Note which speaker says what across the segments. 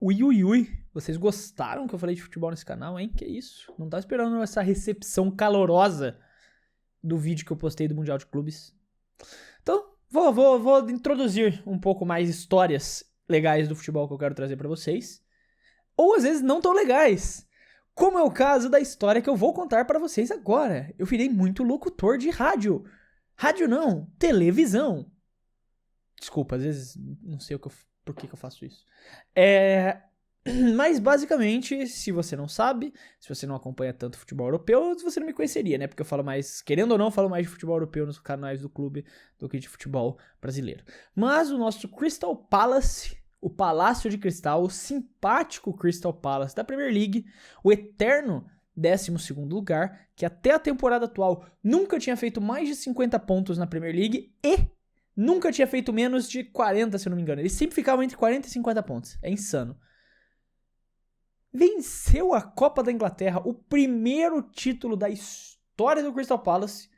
Speaker 1: Ui, ui, ui. Vocês gostaram que eu falei de futebol nesse canal, hein? Que isso? Não tava esperando essa recepção calorosa do vídeo que eu postei do Mundial de Clubes. Então, vou introduzir um pouco mais histórias legais do futebol que eu quero trazer pra vocês. Ou às vezes não tão legais. Como é o caso da história que eu vou contar pra vocês agora. Eu virei muito locutor de rádio. Rádio não, televisão. Desculpa, às vezes não sei por que eu faço isso. Mas basicamente, se você não sabe, se você não acompanha tanto futebol europeu, você não me conheceria, né? Porque eu falo mais, querendo ou não, eu falo mais de futebol europeu nos canais do clube do que de futebol brasileiro. Mas o nosso Crystal Palace, o Palácio de Cristal, o simpático Crystal Palace da Premier League, o eterno 12º lugar, que até a temporada atual nunca tinha feito mais de 50 pontos na Premier League e nunca tinha feito menos de 40, se eu não me engano. Ele sempre ficava entre 40 e 50 pontos. É insano. Venceu a Copa da Inglaterra, o primeiro título da história do Crystal Palace.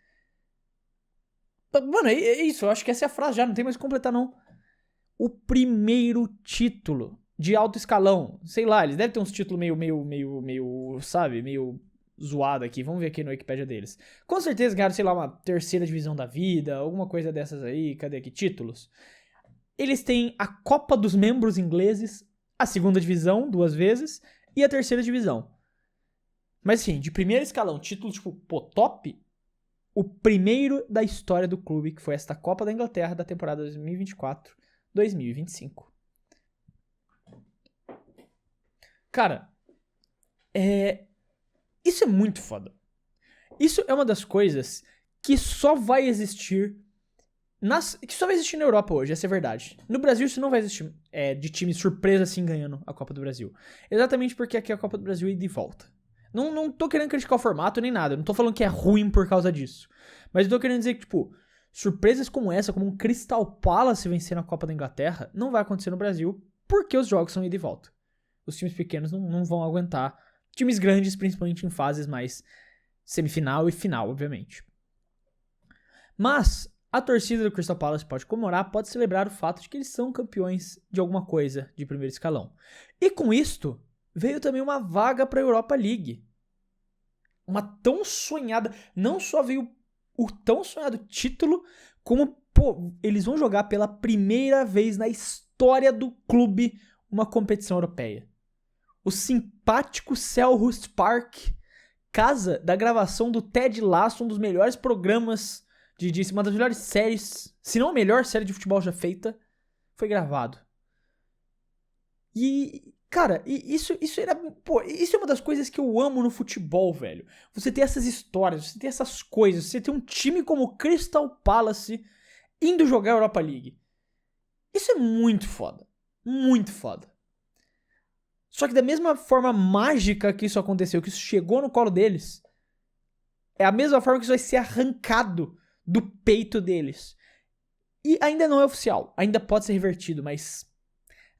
Speaker 1: Mano, é isso, eu acho que essa é a frase já, não tem mais o que completar não. O primeiro título de alto escalão. Sei lá, eles devem ter uns títulos meio, sabe, meio zoado aqui. Vamos ver aqui no Wikipedia deles. Com certeza ganharam, sei lá, uma terceira divisão da vida, alguma coisa dessas aí. Cadê aqui? Títulos. Eles têm a Copa dos Membros Ingleses, a segunda divisão, 2 vezes, e a terceira divisão. Mas assim, de primeiro escalão, título tipo, pô, top, o primeiro da história do clube, que foi esta Copa da Inglaterra da temporada 2024-2025. Cara, isso é muito foda. Isso é uma das coisas que só vai existir que só vai existir na Europa hoje, essa é a verdade. No Brasil isso não vai existir de time surpresa assim ganhando a Copa do Brasil. Exatamente porque aqui a Copa do Brasil é ida e volta. Não tô querendo criticar o formato nem nada, não tô falando que é ruim por causa disso. Mas eu tô querendo dizer que, tipo, surpresas como essa, como um Crystal Palace vencendo a Copa da Inglaterra, não vai acontecer no Brasil porque os jogos são ida e volta. Os times pequenos não vão aguentar. Times grandes, principalmente em fases mais semifinal e final, obviamente. Mas a torcida do Crystal Palace pode comemorar, pode celebrar o fato de que eles são campeões de alguma coisa de primeiro escalão. E com isto, veio também uma vaga para a Europa League. Uma tão sonhada, não só veio o tão sonhado título, como, pô, eles vão jogar pela primeira vez na história do clube uma competição europeia. O simpático Selhurst Park, casa da gravação do Ted Lasso, um dos melhores programas uma das melhores séries, se não a melhor série de futebol já feita, foi gravado. E, cara, isso era, pô, isso é uma das coisas que eu amo no futebol, velho. Você ter essas histórias, você ter essas coisas, você ter um time como o Crystal Palace indo jogar a Europa League. Isso é muito foda. Muito foda. Só que da mesma forma mágica que isso aconteceu, que isso chegou no colo deles, é a mesma forma que isso vai ser arrancado do peito deles. E ainda não é oficial, ainda pode ser revertido, mas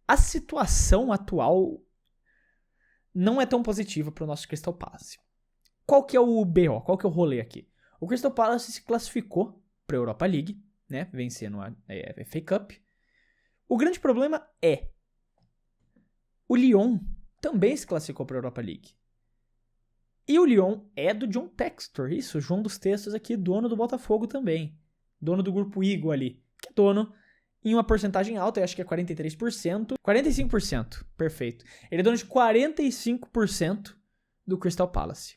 Speaker 1: a situação atual não é tão positiva para o nosso Crystal Palace. Qual que é o BO? Qual que é o rolê aqui? O Crystal Palace se classificou para a Europa League, né, vencendo a FA Cup. O grande problema é o Lyon também se classificou para a Europa League. E o Lyon é do John Textor, isso, o João dos Textos aqui, dono do Botafogo também. Dono do Grupo Eagle ali, que é dono em uma porcentagem alta, eu acho que é 43%. 45%, perfeito. Ele é dono de 45% do Crystal Palace.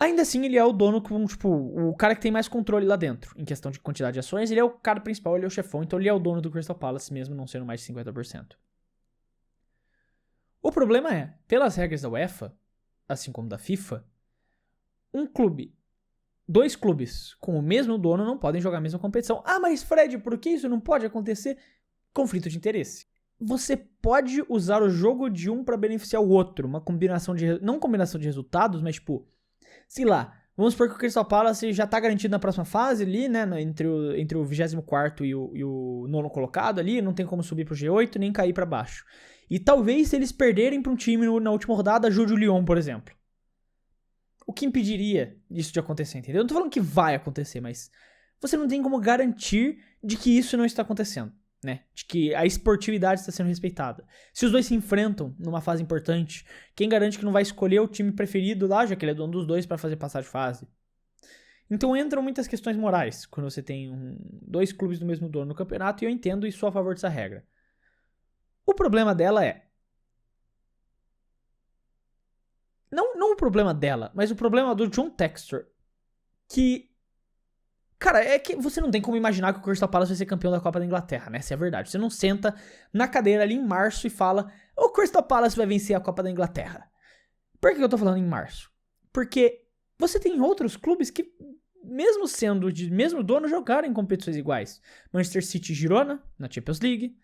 Speaker 1: Ainda assim, ele é o dono, tipo, o cara que tem mais controle lá dentro, em questão de quantidade de ações. Ele é o cara principal, ele é o chefão, então ele é o dono do Crystal Palace, mesmo não sendo mais de 50%. O problema é, pelas regras da UEFA, assim como da FIFA, dois clubes com o mesmo dono não podem jogar a mesma competição. Ah, mas Fred, por que isso não pode acontecer? Conflito de interesse. Você pode usar o jogo de um para beneficiar o outro, uma combinação não combinação de resultados, mas tipo, sei lá, vamos supor que o Crystal Palace já tá garantido na próxima fase ali, né, entre o 24º e o 9º colocado ali, não tem como subir pro G8 nem cair para baixo. E talvez se eles perderem para um time na última rodada, ajude o Lyon, por exemplo. O que impediria isso de acontecer, entendeu? Eu não tô falando que vai acontecer, mas você não tem como garantir de que isso não está acontecendo. né? De que a esportividade está sendo respeitada. Se os dois se enfrentam numa fase importante, quem garante que não vai escolher o time preferido lá, já que ele é dono dos dois, para fazer passar de fase? Então entram muitas questões morais quando você tem dois clubes do mesmo dono no campeonato, e eu entendo e sou a favor dessa regra. O problema dela é... Não o problema dela, mas o problema do John Textor, que... Cara, é que você não tem como imaginar que o Crystal Palace vai ser campeão da Copa da Inglaterra, né? Essa é a verdade. Você não senta na cadeira ali em março e fala: o Crystal Palace vai vencer a Copa da Inglaterra. Por que eu tô falando em março? Porque você tem outros clubes que, mesmo sendo de mesmo dono, jogaram em competições iguais. Manchester City e Girona, na Champions League.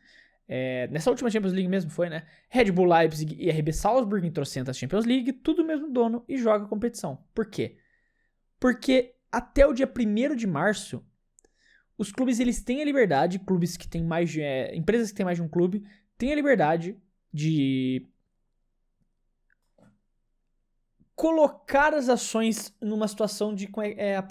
Speaker 1: Nessa última Champions League mesmo foi, né? Red Bull Leipzig e RB Salzburg em trocentas Champions League, tudo mesmo dono e joga competição. Por quê? Porque até o dia 1º de março, os clubes eles têm a liberdade, clubes que têm mais de... empresas que têm mais de um clube, têm a liberdade de colocar as ações numa situação de... tem a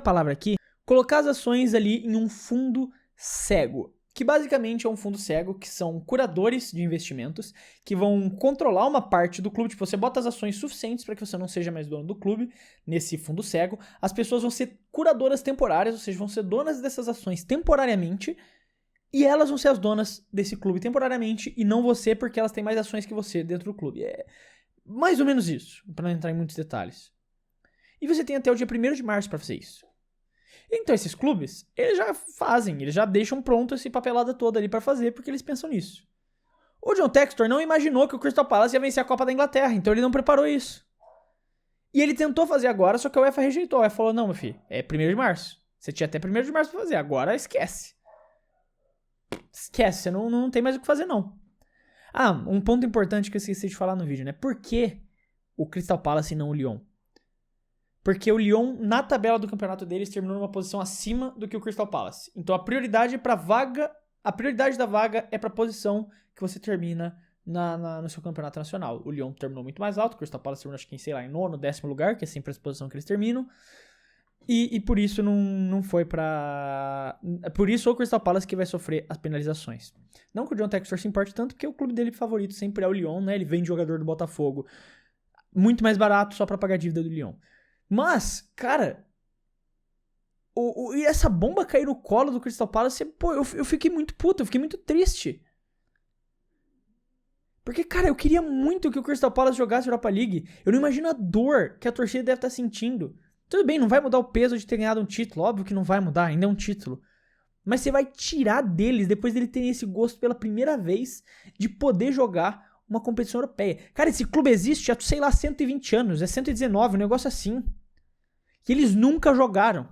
Speaker 1: palavra aqui? Colocar as ações ali em um fundo cego. Que basicamente é um fundo cego, que são curadores de investimentos, que vão controlar uma parte do clube. Tipo, você bota as ações suficientes para que você não seja mais dono do clube, nesse fundo cego. As pessoas vão ser curadoras temporárias, ou seja, vão ser donas dessas ações temporariamente, e elas vão ser as donas desse clube temporariamente, e não você, porque elas têm mais ações que você dentro do clube. É mais ou menos isso, para não entrar em muitos detalhes. E você tem até o dia 1º de março para fazer isso. Então esses clubes, eles já fazem, eles já deixam pronto esse papelada toda ali pra fazer, porque eles pensam nisso. O John Textor não imaginou que o Crystal Palace ia vencer a Copa da Inglaterra, então ele não preparou isso. E ele tentou fazer agora, só que a UEFA rejeitou. A UEFA falou: não, meu filho, é 1º de março. Você tinha até 1º de março pra fazer, agora esquece. Esquece, você não tem mais o que fazer, não. Ah, um ponto importante que eu esqueci de falar no vídeo, né? Por que o Crystal Palace e não o Lyon? Porque o Lyon, na tabela do campeonato deles, terminou numa posição acima do que o Crystal Palace. Então a prioridade pra vaga, a prioridade da vaga é pra posição que você termina no seu campeonato nacional. O Lyon terminou muito mais alto, o Crystal Palace terminou, acho que, sei lá, em 9º, 10º lugar, que é sempre a posição que eles terminam. E por isso não foi pra... Por isso o Crystal Palace que vai sofrer as penalizações. Não que o John Textor se importe tanto, porque o clube dele favorito sempre é o Lyon, né? Ele vende jogador do Botafogo muito mais barato só pra pagar a dívida do Lyon. Mas, cara, e essa bomba cair no colo do Crystal Palace, pô, eu fiquei muito puto, eu fiquei muito triste. Porque, cara, eu queria muito que o Crystal Palace jogasse Europa League. Eu não imagino a dor que a torcida deve estar sentindo. Tudo bem, não vai mudar o peso de ter ganhado um título, óbvio que não vai mudar, ainda é um título. Mas você vai tirar deles, depois dele ter esse gosto pela primeira vez, de poder jogar uma competição europeia. Cara, esse clube existe há, sei lá, 120 anos, é 119, um negócio assim. Que eles nunca jogaram.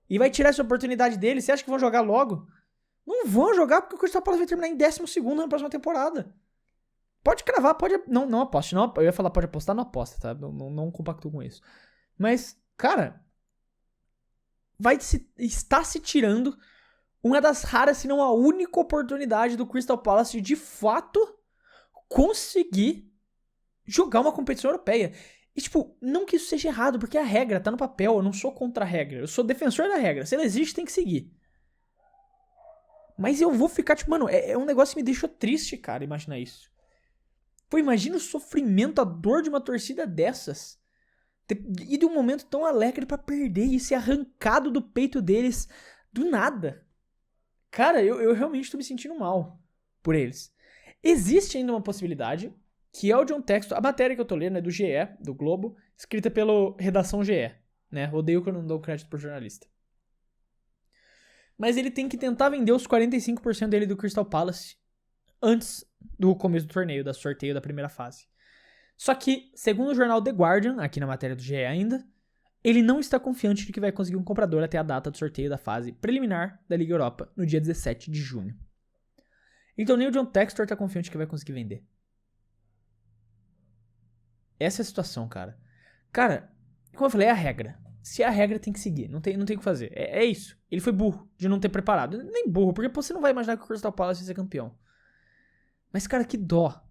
Speaker 1: E vai tirar essa oportunidade deles. Você acha que vão jogar logo? Não vão jogar porque o Crystal Palace vai terminar em 12º na próxima temporada. Pode cravar, pode... Não aposte. Não, eu ia falar pode apostar, não aposta, tá? Não compacto com isso. Mas, cara... Está se tirando uma das raras, se não a única oportunidade do Crystal Palace de fato conseguir jogar uma competição europeia. E, tipo, não que isso seja errado, porque a regra tá no papel, eu não sou contra a regra, eu sou defensor da regra. Se ela existe, tem que seguir. Mas eu vou ficar, tipo, mano, é um negócio que me deixou triste, cara, imaginar isso. Pô, imagina o sofrimento, a dor de uma torcida dessas. E de um momento tão alegre pra perder e ser arrancado do peito deles do nada. Cara, eu realmente tô me sentindo mal por eles. Existe ainda uma possibilidade... que é o John Textor. A matéria que eu tô lendo é do GE, do Globo, escrita pelo Redação GE, né? Odeio que eu não dou crédito por jornalista. Mas ele tem que tentar vender os 45% dele do Crystal Palace antes do começo do torneio, do sorteio da primeira fase. Só que, segundo o jornal The Guardian, aqui na matéria do GE ainda, ele não está confiante de que vai conseguir um comprador até a data do sorteio da fase preliminar da Liga Europa, no dia 17 de junho. Então nem o John Textor tá confiante que vai conseguir vender. Essa é a situação, cara. Cara, como eu falei, é a regra. Se é a regra, tem que seguir. Não tem o que fazer. É isso. Ele foi burro de não ter preparado. Nem burro, porque você não vai imaginar que o Crystal Palace ia ser campeão. Mas, cara, que dó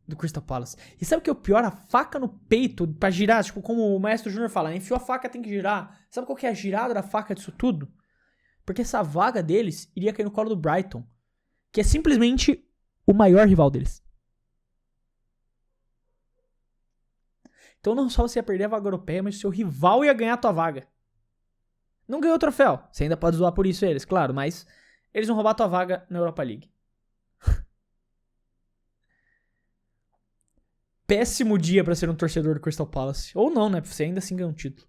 Speaker 1: do Crystal Palace. E sabe o que é o pior? A faca no peito pra girar. Tipo, como o Maestro Júnior fala, enfiou a faca, tem que girar. Sabe qual que é a girada da faca disso tudo? Porque essa vaga deles iria cair no colo do Brighton. que é simplesmente o maior rival deles. Então não só você ia perder a vaga europeia, mas o seu rival ia ganhar a tua vaga. Não ganhou o troféu. Você ainda pode zoar por isso eles, claro, mas eles vão roubar a tua vaga na Europa League. Péssimo dia pra ser um torcedor do Crystal Palace. Ou não, né? Você ainda assim ganha um título.